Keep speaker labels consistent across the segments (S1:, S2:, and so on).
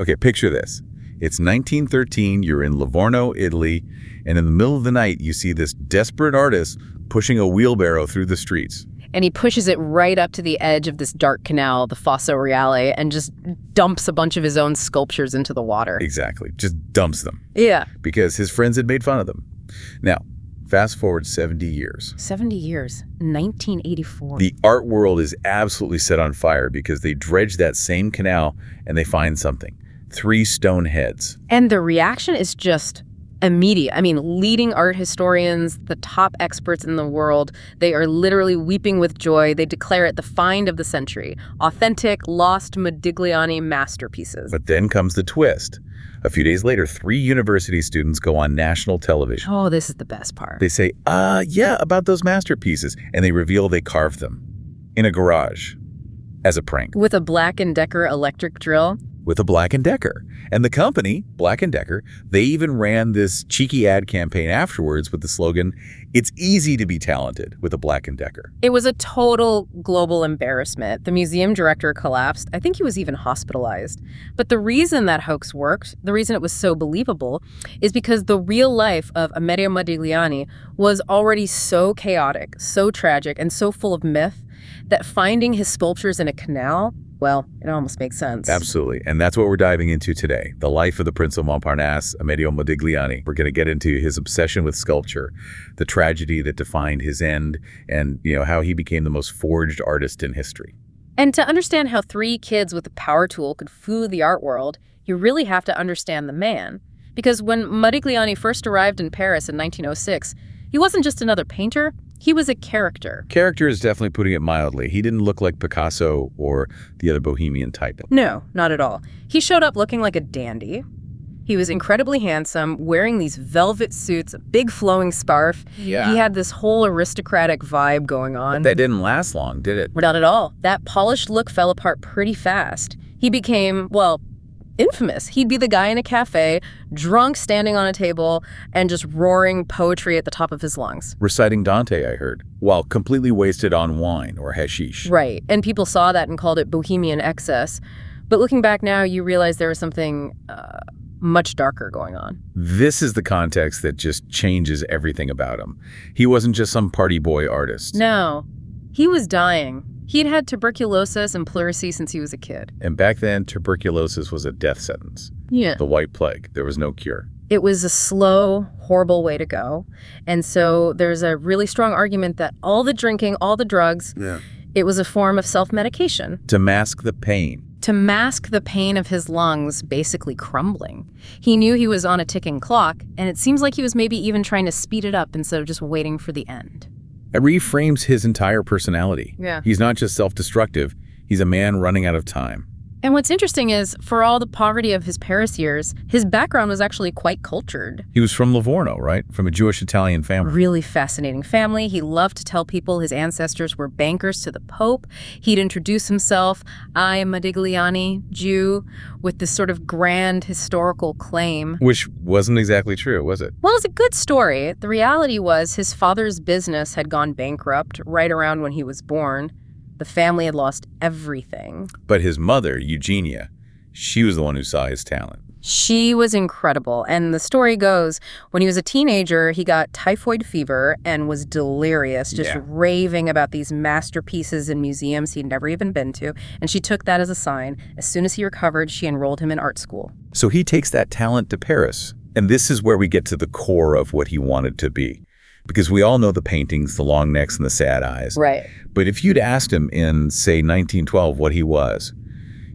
S1: Okay, picture this. It's 1913, you're in Livorno, Italy, and in the middle of the night, you see this desperate artist pushing a wheelbarrow through the streets.
S2: And he pushes it right up to the edge of this dark canal, the Fosso Reale, and just dumps a bunch of his own sculptures into the water.
S1: Exactly. Just dumps them.
S2: Yeah.
S1: Because his friends had made fun of them. Now, fast forward 70 years.
S2: 70 years. 1984.
S1: The art world is absolutely set on fire because they dredge that same canal and they find something. 3 stone heads.
S2: And the reaction is just immediate. I mean, leading art historians, the top experts in the world, they are literally weeping with joy. They declare it the find of the century. Authentic, lost Modigliani masterpieces.
S1: But then comes the twist. A few days later, 3 university students go on national television.
S2: Oh, this is the best part.
S1: They say, yeah, about those masterpieces. And they reveal they carved them in a garage as a prank.
S2: With a Black & Decker electric drill.
S1: With a Black & Decker. And the company, Black & Decker, they even ran this cheeky ad campaign afterwards with the slogan, "It's easy to be talented with a Black & Decker."
S2: It was a total global embarrassment. The museum director collapsed. I think he was even hospitalized. But the reason that hoax worked, the reason it was so believable, is because the real life of Amedeo Modigliani was already so chaotic, so tragic, and so full of myth that finding his sculptures in a canal, well, it almost makes sense.
S1: Absolutely. And that's what we're diving into today. The life of the Prince of Montparnasse, Amedeo Modigliani. We're going to get into his obsession with sculpture, the tragedy that defined his end, and how he became the most forged artist in history.
S2: And to understand how 3 kids with a power tool could fool the art world, you really have to understand the man. Because when Modigliani first arrived in Paris in 1906, he wasn't just another painter. He was a character.
S1: Character is definitely putting it mildly. He didn't look like Picasso or the other bohemian type.
S2: No, not at all. He showed up looking like a dandy. He was incredibly handsome, wearing these velvet suits, a big flowing scarf.
S1: Yeah.
S2: He had this whole aristocratic vibe going on.
S1: But that didn't last long, did it?
S2: Not at all. That polished look fell apart pretty fast. He became, well, infamous. He'd be the guy in a cafe, drunk, standing on a table, and just roaring poetry at the top of his lungs.
S1: Reciting Dante, I heard, while completely wasted on wine or hashish.
S2: Right, and people saw that and called it bohemian excess. But looking back now, you realize there was something much darker going on.
S1: This is the context that just changes everything about him. He wasn't just some party boy artist.
S2: No, he was dying. He'd had tuberculosis and pleurisy since he was a kid.
S1: And back then, tuberculosis was a death sentence.
S2: Yeah.
S1: The White Plague. There was no cure.
S2: It was a slow, horrible way to go. And so there's a really strong argument that all the drinking, all the drugs, it was a form of self-medication.
S1: To mask the pain.
S2: To mask the pain of his lungs basically crumbling. He knew he was on a ticking clock, and it seems like he was maybe even trying to speed it up instead of just waiting for the end.
S1: It reframes his entire personality.
S2: Yeah.
S1: He's not just self-destructive, he's a man running out of time.
S2: And what's interesting is, for all the poverty of his Paris years, his background was actually quite cultured.
S1: He was from Livorno, right? From a Jewish-Italian family.
S2: Really fascinating family. He loved to tell people his ancestors were bankers to the Pope. He'd introduce himself, "I am Modigliani, Jew," with this sort of grand historical claim.
S1: Which wasn't exactly true, was it?
S2: Well, it's a good story. The reality was his father's business had gone bankrupt right around when he was born. The family had lost everything.
S1: But his mother, Eugenia, she was the one who saw his talent.
S2: She was incredible. And the story goes, when he was a teenager, he got typhoid fever and was delirious, just raving about these masterpieces in museums he'd never even been to. And she took that as a sign. As soon as he recovered, she enrolled him in art school.
S1: So he takes that talent to Paris. And this is where we get to the core of what he wanted to be. Because we all know the paintings, the long necks and the sad eyes.
S2: Right.
S1: But if you'd asked him in, say, 1912 what he was,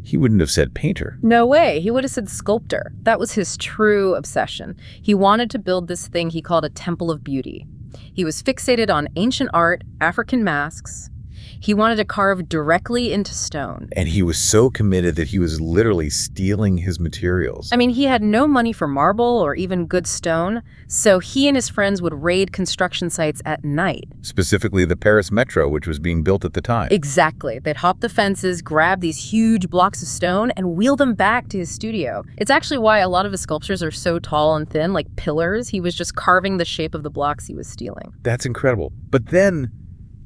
S1: he wouldn't have said painter.
S2: No way. He would have said sculptor. That was his true obsession. He wanted to build this thing he called a temple of beauty. He was fixated on ancient art, African masks. He wanted to carve directly into stone.
S1: And he was so committed that he was literally stealing his materials.
S2: I mean, he had no money for marble or even good stone, so he and his friends would raid construction sites at night.
S1: Specifically the Paris Metro, which was being built at the time.
S2: Exactly. They'd hop the fences, grab these huge blocks of stone, and wheel them back to his studio. It's actually why a lot of his sculptures are so tall and thin, like pillars. He was just carving the shape of the blocks he was stealing.
S1: That's incredible. But then,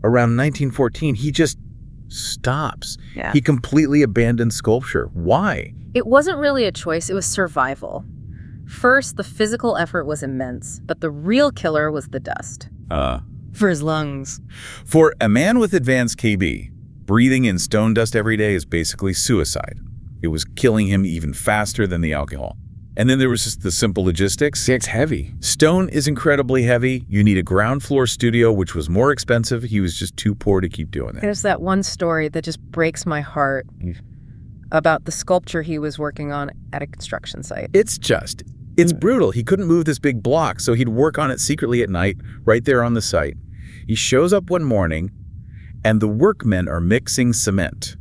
S1: around 1914, he just stops.
S2: Yeah.
S1: He completely abandoned sculpture. Why?
S2: It wasn't really a choice, it was survival. First, the physical effort was immense, but the real killer was the dust. For his lungs.
S1: For a man with advanced KB, breathing in stone dust every day is basically suicide. It was killing him even faster than the alcohol. And then there was just the simple logistics. It's heavy. Stone is incredibly heavy. You need a ground floor studio, which was more expensive. He was just too poor to keep doing it.
S2: There's that one story that just breaks my heart about the sculpture he was working on at a construction site.
S1: It's brutal. He couldn't move this big block, so he'd work on it secretly at night, right there on the site. He shows up one morning, and the workmen are mixing cement.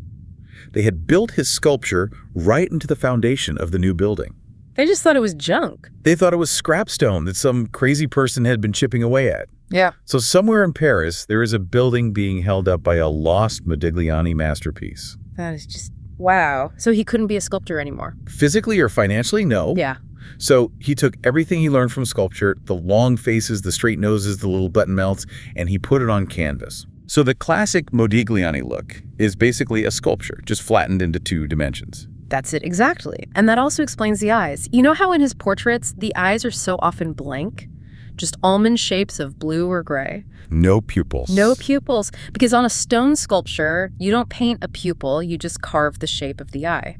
S1: They had built his sculpture right into the foundation of the new building.
S2: They just thought it was junk.
S1: They thought it was scrap stone that some crazy person had been chipping away at.
S2: Yeah.
S1: So somewhere in Paris, there is a building being held up by a lost Modigliani masterpiece.
S2: That is just, wow. So he couldn't be a sculptor anymore.
S1: Physically or financially, no.
S2: Yeah.
S1: So he took everything he learned from sculpture, the long faces, the straight noses, the little button melts, and he put it on canvas. So the classic Modigliani look is basically a sculpture, just flattened into 2 dimensions.
S2: That's it, exactly. And that also explains the eyes. You know how in his portraits, the eyes are so often blank? Just almond shapes of blue or gray.
S1: No pupils.
S2: No pupils. Because on a stone sculpture, you don't paint a pupil, you just carve the shape of the eye.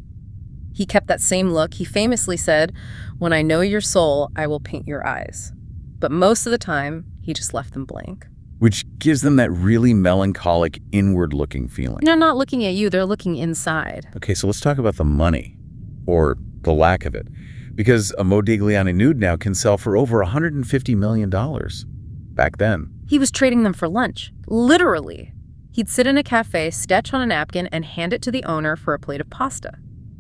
S2: He kept that same look. He famously said, "When I know your soul, I will paint your eyes." But most of the time, he just left them blank.
S1: Which gives them that really melancholic, inward-looking feeling.
S2: They're not looking at you, they're looking inside.
S1: Okay, so let's talk about the money, or the lack of it. Because a Modigliani nude now can sell for over $150 million. Back then.
S2: He was trading them for lunch. Literally. He'd sit in a cafe, sketch on a napkin, and hand it to the owner for a plate of pasta.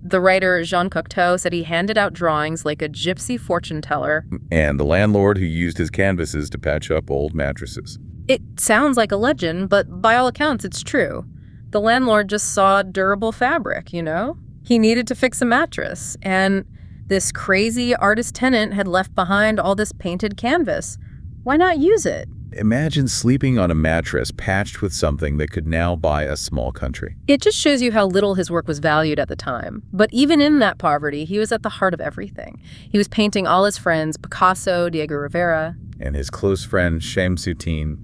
S2: The writer Jean Cocteau said he handed out drawings like a gypsy fortune teller.
S1: And the landlord who used his canvases to patch up old mattresses.
S2: It sounds like a legend, but by all accounts, it's true. The landlord just saw durable fabric, you know? He needed to fix a mattress, and this crazy artist tenant had left behind all this painted canvas. Why not use it?
S1: Imagine sleeping on a mattress patched with something that could now buy a small country.
S2: It just shows you how little his work was valued at the time. But even in that poverty, he was at the heart of everything. He was painting all his friends, Picasso, Diego Rivera.
S1: And his close friend, Chaïm Soutine.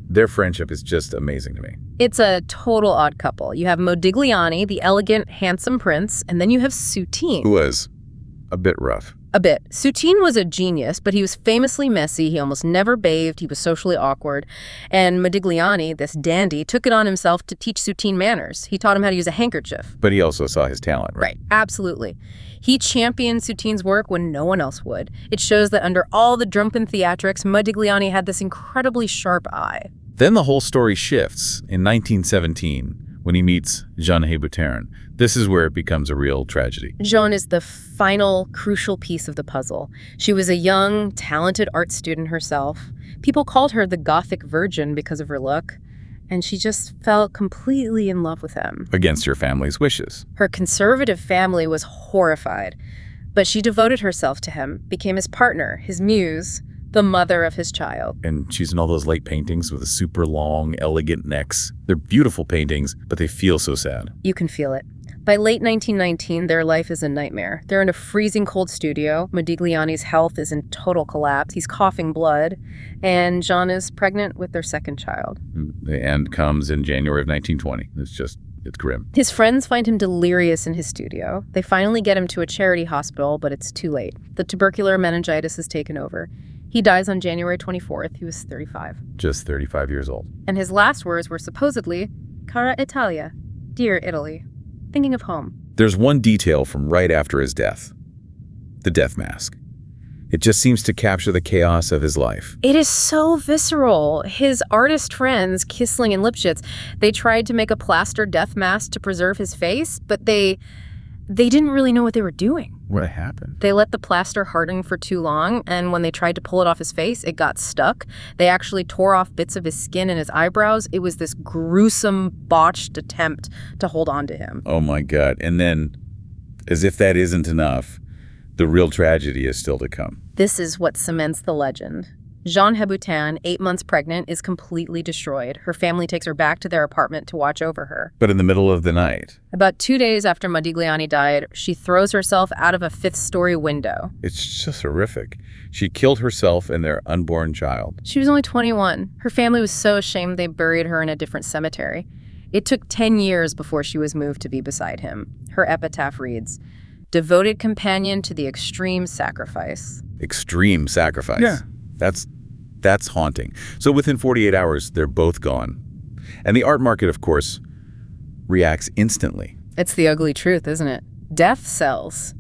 S1: Their friendship is just amazing to me.
S2: It's a total odd couple. You have Modigliani, the elegant, handsome prince, and then you have Soutine.
S1: Who was a bit rough.
S2: A bit. Soutine was a genius, but he was famously messy. He almost never bathed. He was socially awkward. And Modigliani, this dandy, took it on himself to teach Soutine manners. He taught him how to use a handkerchief.
S1: But he also saw his talent, right?
S2: Right, absolutely. He championed Soutine's work when no one else would. It shows that under all the drunken theatrics, Modigliani had this incredibly sharp eye.
S1: Then the whole story shifts in 1917 when he meets Jeanne Hébuterne. This is where it becomes a real tragedy.
S2: Jeanne is the final crucial piece of the puzzle. She was a young, talented art student herself. People called her the Gothic Virgin because of her look, and she just fell completely in love with him.
S1: Against her family's wishes.
S2: Her conservative family was horrified, but she devoted herself to him, became his partner, his muse, the mother of his child.
S1: And she's in all those late paintings with the super long, elegant necks. They're beautiful paintings, but they feel so sad.
S2: You can feel it. By late 1919, their life is a nightmare. They're in a freezing cold studio. Modigliani's health is in total collapse. He's coughing blood. And Jeanne is pregnant with their second child.
S1: The end comes in January of 1920. It's grim.
S2: His friends find him delirious in his studio. They finally get him to a charity hospital, but it's too late. The tubercular meningitis has taken over. He dies on January 24th. He was 35.
S1: Just 35 years old.
S2: And his last words were supposedly, "Cara Italia," dear Italy, thinking of home.
S1: There's one detail from right after his death. The death mask. It just seems to capture the chaos of his life.
S2: It is so visceral. His artist friends, Kissling and Lipschitz, they tried to make a plaster death mask to preserve his face, but they didn't really know what they were doing.
S1: What happened?
S2: They let the plaster harden for too long, and when they tried to pull it off his face, it got stuck. They actually tore off bits of his skin and his eyebrows. It was this gruesome, botched attempt to hold on to him.
S1: Oh my God. And then, as if that isn't enough, the real tragedy is still to come.
S2: This is what cements the legend. Jeanne Hébuterne, 8 months pregnant, is completely destroyed. Her family takes her back to their apartment to watch over her.
S1: But in the middle of the night.
S2: About 2 days after Modigliani died, she throws herself out of a 5th-story window.
S1: It's just horrific. She killed herself and their unborn child.
S2: She was only 21. Her family was so ashamed they buried her in a different cemetery. It took 10 years before she was moved to be beside him. Her epitaph reads, "Devoted companion to the extreme sacrifice."
S1: Extreme sacrifice. Yeah. That's haunting. So within 48 hours, they're both gone. And the art market, of course, reacts instantly.
S2: It's the ugly truth, isn't it? Death sells.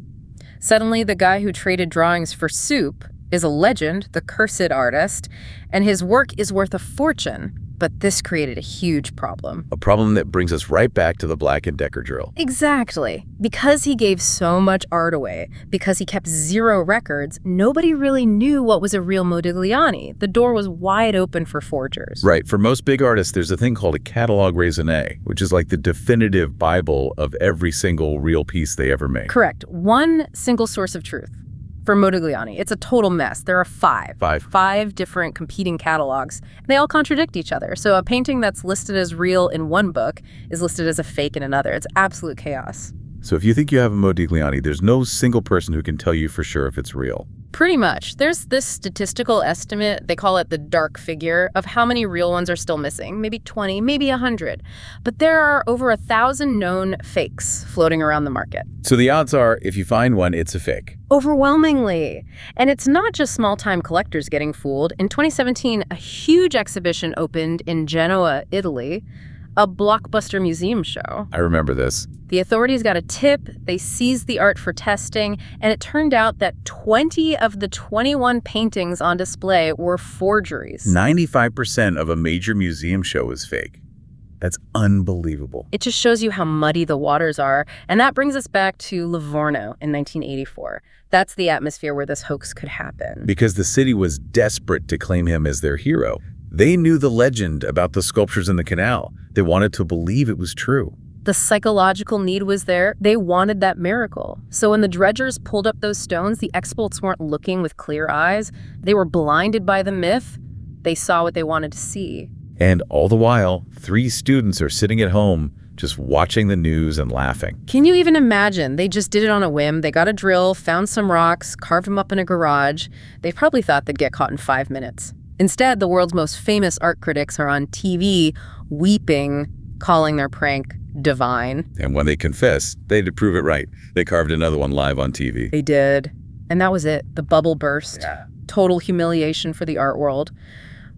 S2: Suddenly, the guy who traded drawings for soup is a legend, the cursed artist, and his work is worth a fortune. But this created a huge problem.
S1: A problem that brings us right back to the Black & Decker drill.
S2: Exactly. Because he gave so much art away, because he kept 0 records, nobody really knew what was a real Modigliani. The door was wide open for forgers.
S1: Right. For most big artists, there's a thing called a catalogue raisonné, which is like the definitive Bible of every single real piece they ever made.
S2: Correct. One single source of truth. For Modigliani, it's a total mess. There are 5. 5 different competing catalogs. They all contradict each other. So a painting that's listed as real in one book is listed as a fake in another. It's absolute chaos.
S1: So if you think you have a Modigliani, there's no single person who can tell you for sure if it's real.
S2: Pretty much. There's this statistical estimate, they call it the dark figure, of how many real ones are still missing. Maybe 20, maybe 100. But there are over 1,000 known fakes floating around the market.
S1: So the odds are, if you find one, it's a fake.
S2: Overwhelmingly. And it's not just small-time collectors getting fooled. In 2017, a huge exhibition opened in Genoa, Italy, a blockbuster museum show.
S1: I remember this.
S2: The authorities got a tip, they seized the art for testing, and it turned out that 20 of the 21 paintings on display were forgeries.
S1: 95% of a major museum show is fake. That's unbelievable.
S2: It just shows you how muddy the waters are, and that brings us back to Livorno in 1984. That's the atmosphere where this hoax could happen.
S1: Because the city was desperate to claim him as their hero. They knew the legend about the sculptures in the canal. They wanted to believe it was true.
S2: The psychological need was there. They wanted that miracle. So when the dredgers pulled up those stones, the experts weren't looking with clear eyes. They were blinded by the myth. They saw what they wanted to see.
S1: And all the while, 3 students are sitting at home just watching the news and laughing.
S2: Can you even imagine? They just did it on a whim. They got a drill, found some rocks, carved them up in a garage. They probably thought they'd get caught in 5 minutes. Instead, the world's most famous art critics are on TV, weeping, calling their prank divine.
S1: And when they confessed, they had to prove it right. They carved another one live on TV.
S2: They did. And that was it. The bubble burst.
S1: Yeah.
S2: Total humiliation for the art world.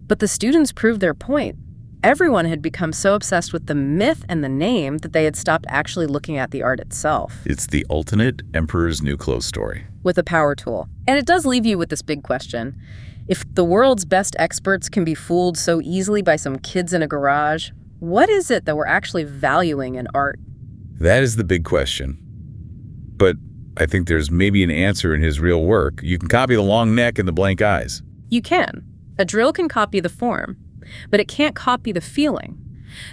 S2: But the students proved their point. Everyone had become so obsessed with the myth and the name that they had stopped actually looking at the art itself.
S1: It's the ultimate Emperor's New Clothes story.
S2: With a power tool. And it does leave you with this big question. If the world's best experts can be fooled so easily by some kids in a garage, what is it that we're actually valuing in art?
S1: That is the big question. But I think there's maybe an answer in his real work. You can copy the long neck and the blank eyes.
S2: You can. A drill can copy the form, but it can't copy the feeling.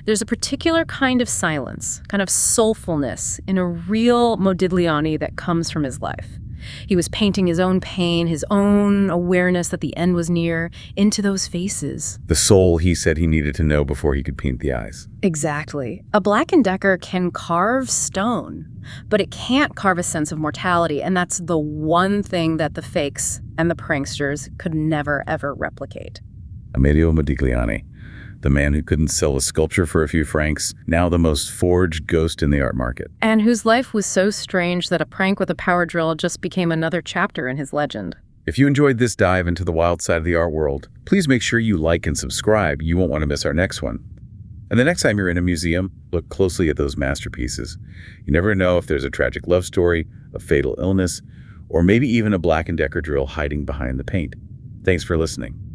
S2: There's a particular kind of silence, kind of soulfulness in a real Modigliani that comes from his life. He was painting his own pain, his own awareness that the end was near, into those faces.
S1: The soul he said he needed to know before he could paint the eyes.
S2: Exactly. A Black & Decker can carve stone, but it can't carve a sense of mortality, and that's the one thing that the fakes and the pranksters could never, ever replicate.
S1: Amedeo Modigliani, the man who couldn't sell a sculpture for a few francs, now the most forged ghost in the art market.
S2: And whose life was so strange that a prank with a power drill just became another chapter in his legend.
S1: If you enjoyed this dive into the wild side of the art world, please make sure you like and subscribe. You won't want to miss our next one. And the next time you're in a museum, look closely at those masterpieces. You never know if there's a tragic love story, a fatal illness, or maybe even a Black & Decker drill hiding behind the paint. Thanks for listening.